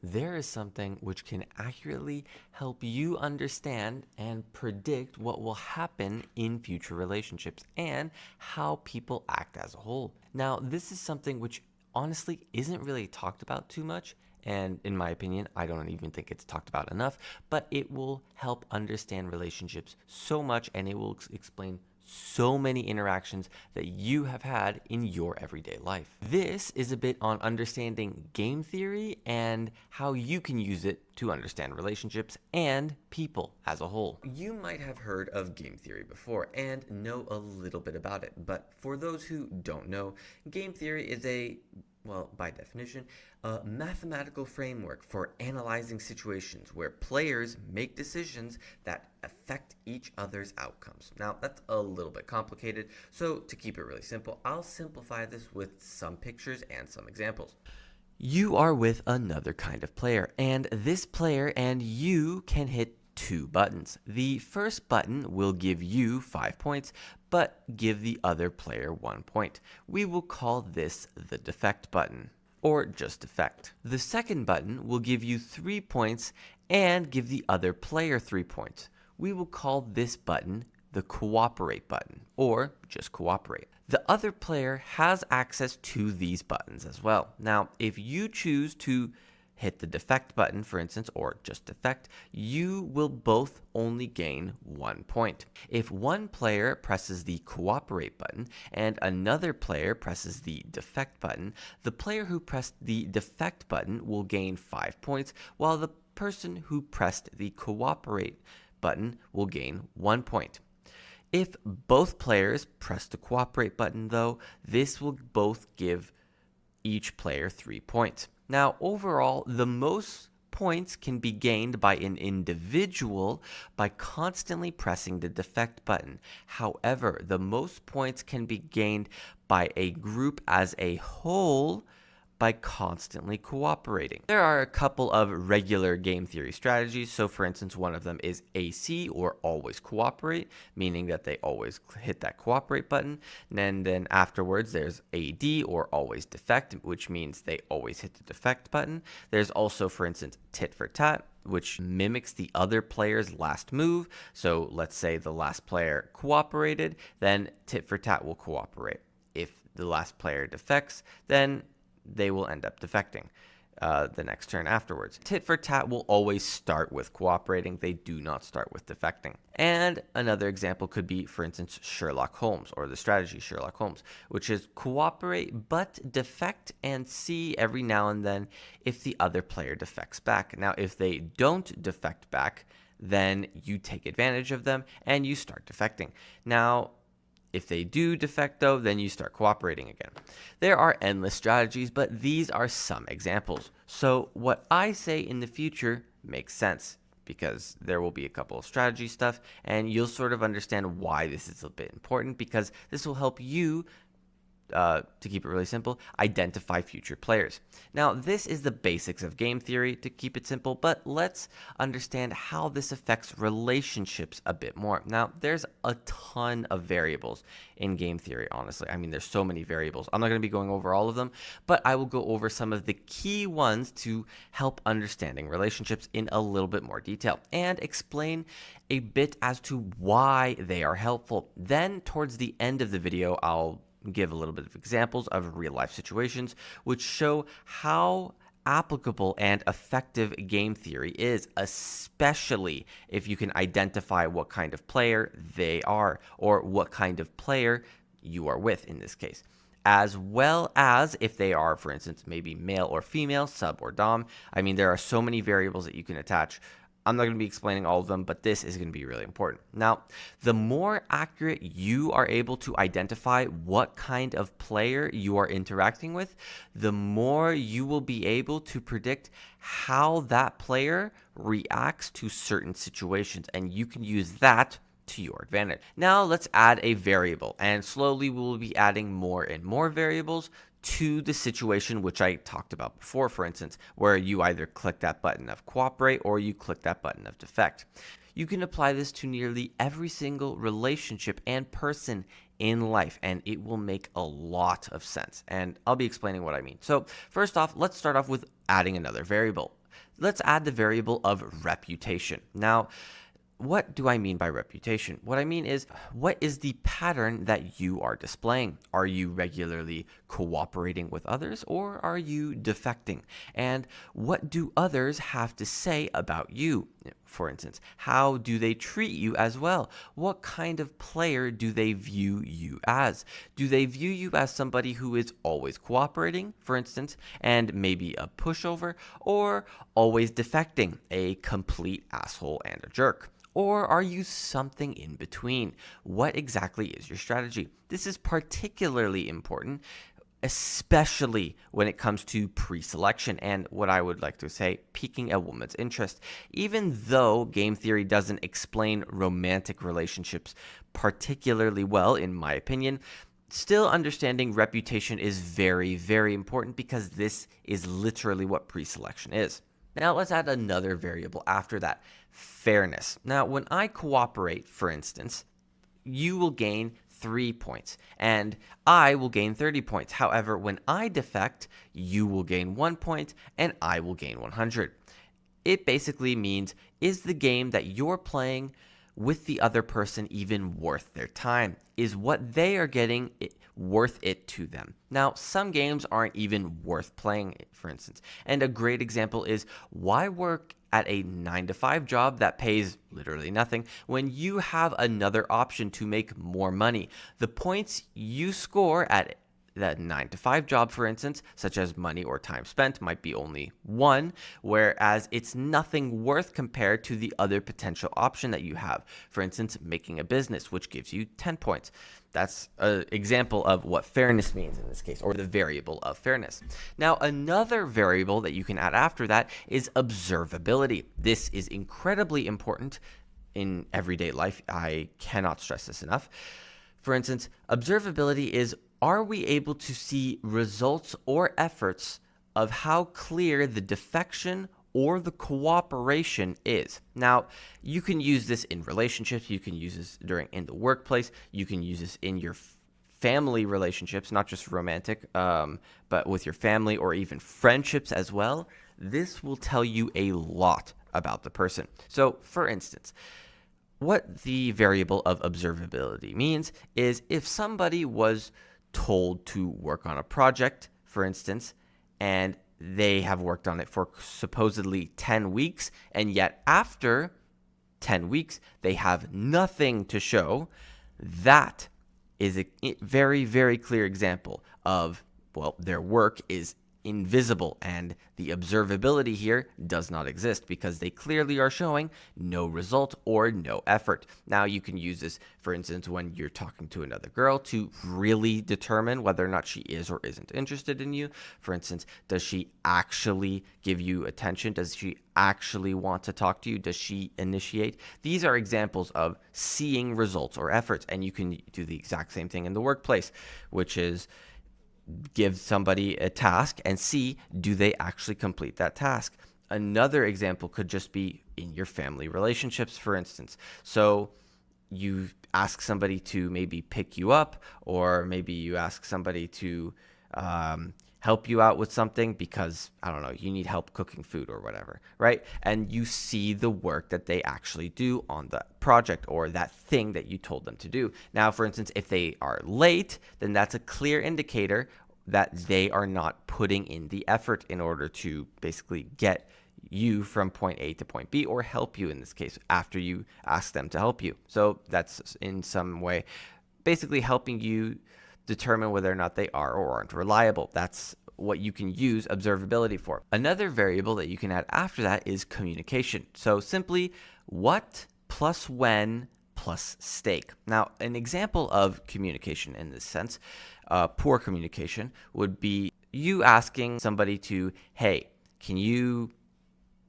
there is something which can accurately help you understand and predict what will happen in future relationships and how people act as a whole. Now, this is something which honestly isn't really talked about too much. And in my opinion, I don't even think it's talked about enough, but it will help understand relationships so much and it will explain so many interactions that you have had in your everyday life. This is a bit on understanding game theory and how you can use it to understand relationships and people as a whole. You might have heard of game theory before and know a little bit about it, but for those who don't know, game theory is by definition, a mathematical framework for analyzing situations where players make decisions that affect each other's outcomes. Now, that's a little bit complicated, so to keep it really simple, I'll simplify this with some pictures and some examples. You are with another kind of player, and this player and you can hit two buttons. The first button will give you 5 points, but give the other player 1 point. We will call this the defect button, or just defect. The second button will give you 3 points and give the other player 3 points. We will call this button the cooperate button, or just cooperate. The other player has access to these buttons as well. Now, if you choose to hit the defect button, for instance, or just defect, you will both only gain 1 point. If one player presses the cooperate button and another player presses the defect button, the player who pressed the defect button will gain 5 points, while the person who pressed the cooperate button will gain 1 point. If both players press the cooperate button, though, this will both give each player 3 points. Now, overall, the most points can be gained by an individual by constantly pressing the defect button. However, the most points can be gained by a group as a whole by constantly cooperating. There are a couple of regular game theory strategies. So for instance, one of them is AC, or always cooperate, meaning that they always hit that cooperate button. And then afterwards, there's AD, or always defect, which means they always hit the defect button. There's also, for instance, tit for tat, which mimics the other player's last move. So let's say the last player cooperated, then tit for tat will cooperate. If the last player defects, then they will end up defecting the next turn afterwards. Tit for tat will always start with cooperating. They do not start with defecting. And another example could be, for instance, Sherlock Holmes, or the strategy Sherlock Holmes, which is cooperate but defect and see every now and then if the other player defects back. Now, if they don't defect back, then you take advantage of them and you start defecting. Now, if they do defect, though, then you start cooperating again. There are endless strategies, but these are some examples. So what I say in the future makes sense, because there will be a couple of strategy stuff, and you'll sort of understand why this is a bit important, because this will help you, to keep it really simple, identify future players. Now, this is the basics of game theory, to keep it simple, but let's understand how this affects relationships a bit more. Now, there's a ton of variables in game theory, honestly. I mean, there's so many variables. I'm not going to be going over all of them, but I will go over some of the key ones to help understanding relationships in a little bit more detail and explain a bit as to why they are helpful. Then, towards the end of the video, I'll give a little bit of examples of real life situations which show how applicable and effective game theory is, especially if you can identify what kind of player they are, or what kind of player you are with in this case, as well as if they are, for instance, maybe male or female, sub or dom. I mean, there are so many variables that you can attach. I'm not going to be explaining all of them, but this is going to be really important. Now, the more accurate you are able to identify what kind of player you are interacting with, the more you will be able to predict how that player reacts to certain situations, and you can use that to your advantage. Now, let's add a variable, and slowly we will be adding more and more variables to the situation which I talked about before, for instance, where you either click that button of cooperate or you click that button of defect. You can apply this to nearly every single relationship and person in life, and it will make a lot of sense. And I'll be explaining what I mean. So first off, let's start off with adding another variable. let's add the variable of reputation. Now, what do I mean by reputation? What I mean is, what is the pattern that you are displaying? Are you regularly cooperating with others, or are you defecting? And what do others have to say about you? For instance, how do they treat you as well? What kind of player do they view you as? Do they view you as somebody who is always cooperating, for instance, and maybe a pushover, or always defecting, a complete asshole and a jerk? Or are you something in between? What exactly is your strategy? This is particularly important, especially when it comes to pre-selection and what I would like to say, piquing a woman's interest. Even though game theory doesn't explain romantic relationships particularly well, in my opinion, still understanding reputation is very, very important, because this is literally what pre-selection is. Now let's add another variable after that, fairness. Now, when I cooperate, for instance, you will gain 3 points and I will gain 30 points. However, when I defect, you will gain 1 point and I will gain 100. It basically means, is the game that you're playing with the other person even worth their time? Is what they are getting worth it to them? Now, some games aren't even worth playing, for instance. And a great example is, why work at a 9-to-5 job that pays literally nothing when you have another option to make more money? The points you score at that 9-to-5 job, for instance, such as money or time spent, might be only 1, whereas it's nothing worth compared to the other potential option that you have. For instance, making a business, which gives you 10 points. That's an example of what fairness means in this case, or the variable of fairness. Now, another variable that you can add after that is observability. This is incredibly important in everyday life. I cannot stress this enough. For instance, observability is, are we able to see results or efforts of how clear the defection or the cooperation is? Now, you can use this in relationships, you can use this in the workplace, you can use this in your family relationships, not just romantic, but with your family or even friendships as well. This will tell you a lot about the person. So, for instance, what the variable of observability means is, if somebody was told to work on a project, for instance, and they have worked on it for supposedly 10 weeks, and yet after 10 weeks, they have nothing to show, that is a very, very clear example of, well, their work is invisible, and the observability here does not exist because they clearly are showing no result or no effort. Now, you can use this, for instance, when you're talking to another girl to really determine whether or not she is or isn't interested in you. For instance, does she actually give you attention? Does she actually want to talk to you? Does she initiate? These are examples of seeing results or efforts, and you can do the exact same thing in the workplace, which is give somebody a task and see, do they actually complete that task? Another example could just be in your family relationships, for instance. So you ask somebody to maybe pick you up, or maybe you ask somebody to help you out with something because, I don't know, you need help cooking food or whatever, right? And you see the work that they actually do on the project or that thing that you told them to do. Now, for instance, if they are late, then that's a clear indicator that they are not putting in the effort in order to basically get you from point A to point B, or help you in this case after you ask them to help you. So that's in some way basically helping you determine whether or not they are or aren't reliable. That's what you can use observability for. Another variable that you can add after that is communication. So simply, what plus when plus stake. Now, an example of communication in this sense, poor communication, would be you asking somebody to, hey, can you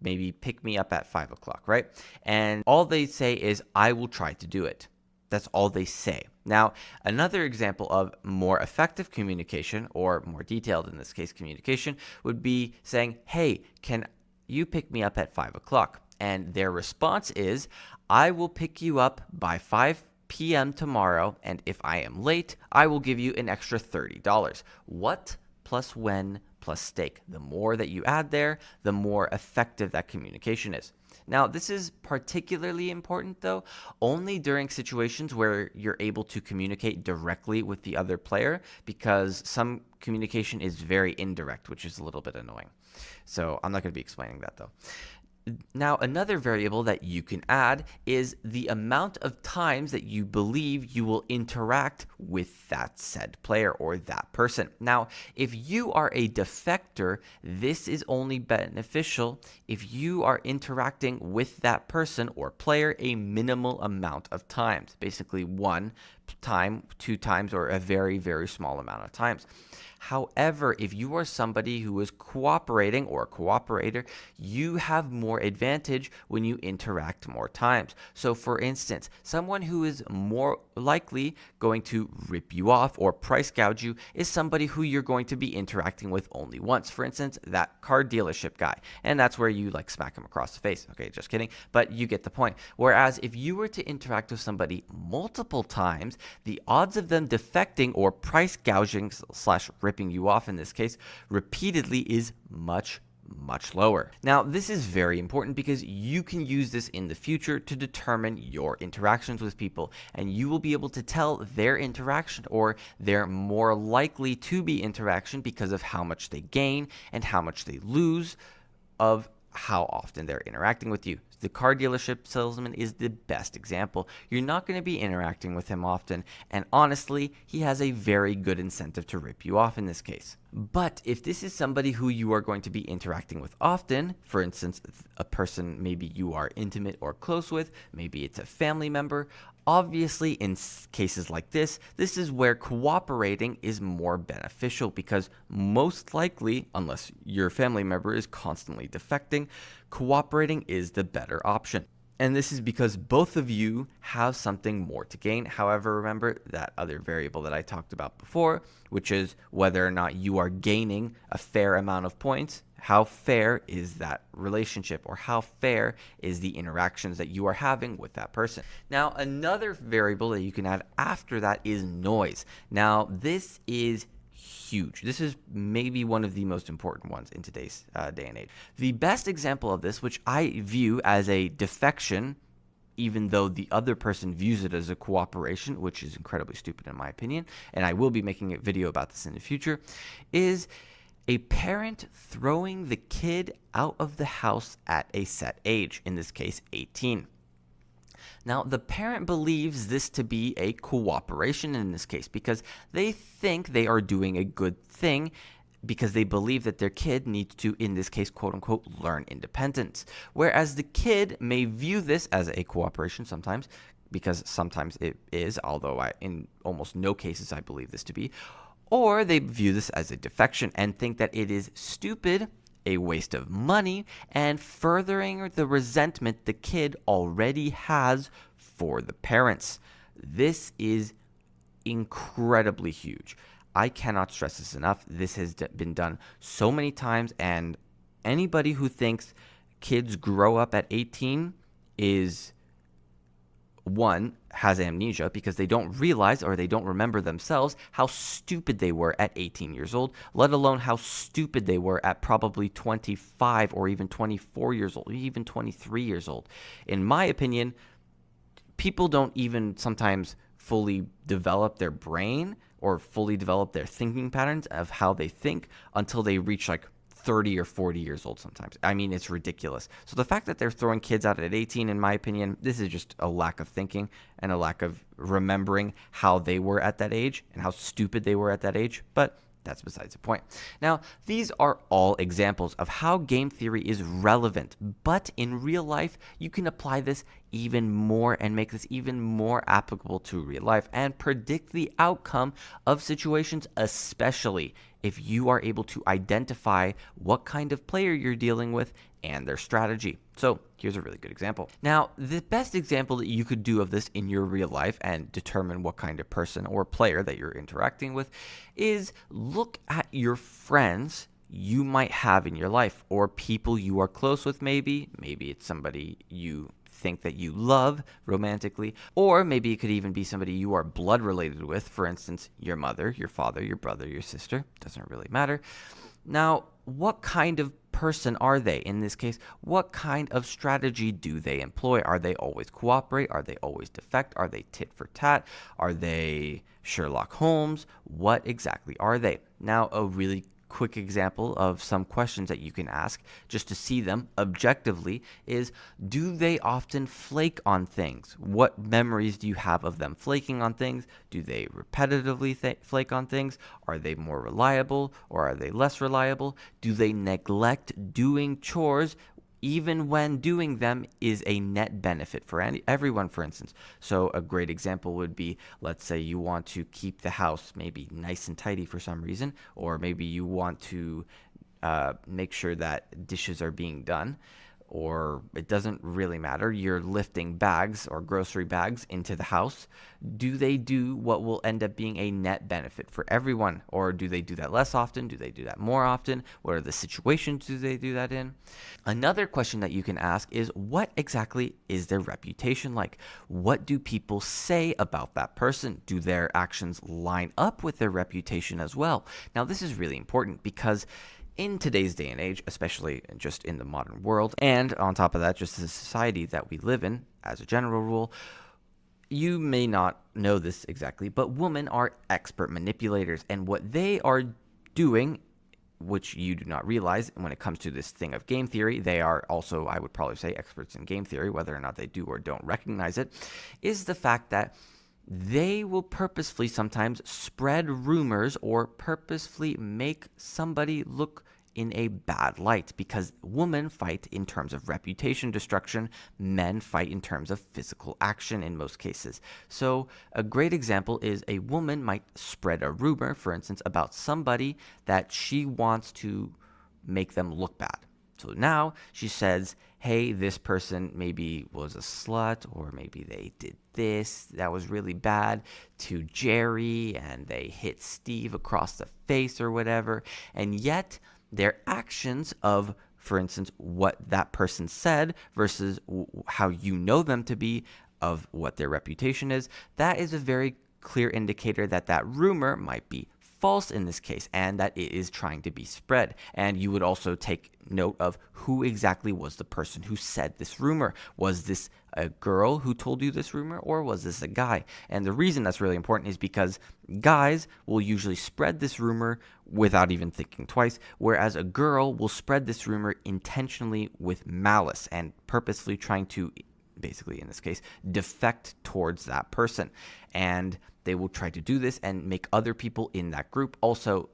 maybe pick me up at 5 o'clock, right? And all they say is, I will try to do it. That's all they say. Now, another example of more effective communication, or more detailed in this case communication, would be saying, hey, can you pick me up at 5 o'clock? And their response is, I will pick you up by 5 p.m. tomorrow, and if I am late, I will give you an extra $30. What plus when plus stake. The more that you add there, the more effective that communication is. Now, this is particularly important, though, only during situations where you're able to communicate directly with the other player, because some communication is very indirect, which is a little bit annoying. So I'm not going to be explaining that, though. Now, another variable that you can add is the amount of times that you believe you will interact with that said player or that person. Now, if you are a defector, this is only beneficial if you are interacting with that person or player a minimal amount of times, basically 1 time, 2 times, or a very, very small amount of times. However, if you are somebody who is cooperating or a cooperator, you have more advantage when you interact more times. So for instance, someone who is more likely going to rip you off or price gouge you is somebody who you're going to be interacting with only once. For instance, that car dealership guy. And that's where you like smack him across the face. Okay, just kidding. But you get the point. Whereas if you were to interact with somebody multiple times, the odds of them defecting or price gouging / ripping you off in this case repeatedly is much lower. Now, this is very important because you can use this in the future to determine your interactions with people, and you will be able to tell their interaction or their more likely to be interaction because of how much they gain and how much they lose of how often they're interacting with you. The car dealership salesman is the best example. You're not going to be interacting with him often, and honestly, he has a very good incentive to rip you off in this case. But if this is somebody who you are going to be interacting with often, for instance, a person maybe you are intimate or close with, maybe it's a family member, obviously in cases like this is where cooperating is more beneficial because most likely, unless your family member is constantly defecting, cooperating is the better option. And this is because both of you have something more to gain. However, remember that other variable that I talked about before, which is whether or not you are gaining a fair amount of points. How fair is that relationship, or how fair is the interactions that you are having with that person? Now, another variable that you can add after that is noise. Now, this is huge. This is maybe one of the most important ones in today's day and age. The best example of this, which I view as a defection, even though the other person views it as a cooperation, which is incredibly stupid in my opinion, and I will be making a video about this in the future, is a parent throwing the kid out of the house at a set age, in this case 18. Now, the parent believes this to be a cooperation in this case because they think they are doing a good thing because they believe that their kid needs to, in this case, quote unquote, learn independence. Whereas the kid may view this as a cooperation sometimes, because sometimes it is, although in almost no cases I believe this to be, or they view this as a defection and think that it is stupid, a waste of money, and furthering the resentment the kid already has for the parents. This is incredibly huge. I cannot stress this enough. This has been done so many times, and anybody who thinks kids grow up at 18 is, one, has amnesia because they don't realize or they don't remember themselves how stupid they were at 18 years old, let alone how stupid they were at probably 25 or even 24 years old, even 23 years old. In my opinion, people don't even sometimes fully develop their brain or fully develop their thinking patterns of how they think until they reach like 30 or 40 years old sometimes. I mean, it's ridiculous. So the fact that they're throwing kids out at 18, in my opinion, this is just a lack of thinking and a lack of remembering how they were at that age and how stupid they were at that age. But that's besides the point. Now, these are all examples of how game theory is relevant, but in real life, you can apply this even more and make this even more applicable to real life and predict the outcome of situations, especially if you are able to identify what kind of player you're dealing with and their strategy. So here's a really good example. Now, the best example that you could do of this in your real life and determine what kind of person or player that you're interacting with is look at your friends you might have in your life or people you are close with. Maybe it's somebody you think that you love romantically, or maybe it could even be somebody you are blood related with. For instance, your mother, your father, your brother, your sister, doesn't really matter. Now, what kind of person are they? In this case, what kind of strategy do they employ? Are they always cooperate? Are they always defect? Are they tit for tat? Are they Sherlock Holmes? What exactly are they? Now, a really quick example of some questions that you can ask just to see them objectively is, do they often flake on things? What memories do you have of them flaking on things? Do they repetitively flake on things? Are they more reliable or are they less reliable? Do they neglect doing chores even when doing them is a net benefit for everyone, for instance? So a great example would be, let's say you want to keep the house maybe nice and tidy for some reason, or maybe you want to make sure that dishes are being done, or it doesn't really matter, you're lifting bags or grocery bags into the house. Do they do what will end up being a net benefit for everyone? Or do they do that less often? Do they do that more often? What are the situations do they do that in? Another question that you can ask is, what exactly is their reputation like? What do people say about that person? Do their actions line up with their reputation as well? Now, this is really important because in today's day and age, especially just in the modern world, and on top of that, just the society that we live in, as a general rule, you may not know this exactly, but women are expert manipulators. And what they are doing, which you do not realize when it comes to this thing of game theory, they are also, I would probably say, experts in game theory, whether or not they do or don't recognize it, is the fact that they will purposefully sometimes spread rumors or purposefully make somebody look in a bad light, because women fight in terms of reputation destruction, men fight in terms of physical action in most cases. So a great example is a woman might spread a rumor, for instance, about somebody that she wants to make them look bad. So now she says, hey, this person maybe was a slut, or maybe they did this that was really bad to Jerry, and they hit Steve across the face or whatever. And yet their actions of, for instance, what that person said versus how you know them to be, of what their reputation is, that is a very clear indicator that that rumor might be false in this case, and that it is trying to be spread. And you would also take note of who exactly was the person who said this rumor. Was this a girl who told you this rumor, or was this a guy? And the reason that's really important is because guys will usually spread this rumor without even thinking twice, whereas a girl will spread this rumor intentionally with malice and purposefully trying to, basically in this case, defect towards that person. And they will try to do this and make other people in that group also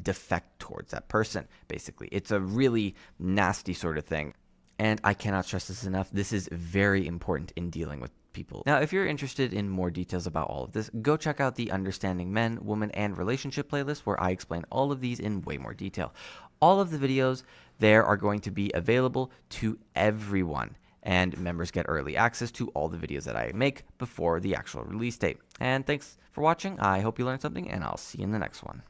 defect towards that person, basically. It's a really nasty sort of thing. And I cannot stress this enough. This is very important in dealing with people. Now, if you're interested in more details about all of this, go check out the Understanding Men, Women, and Relationship playlist, where I explain all of these in way more detail. All of the videos there are going to be available to everyone, and members get early access to all the videos that I make before the actual release date. And thanks for watching. I hope you learned something, and I'll see you in the next one.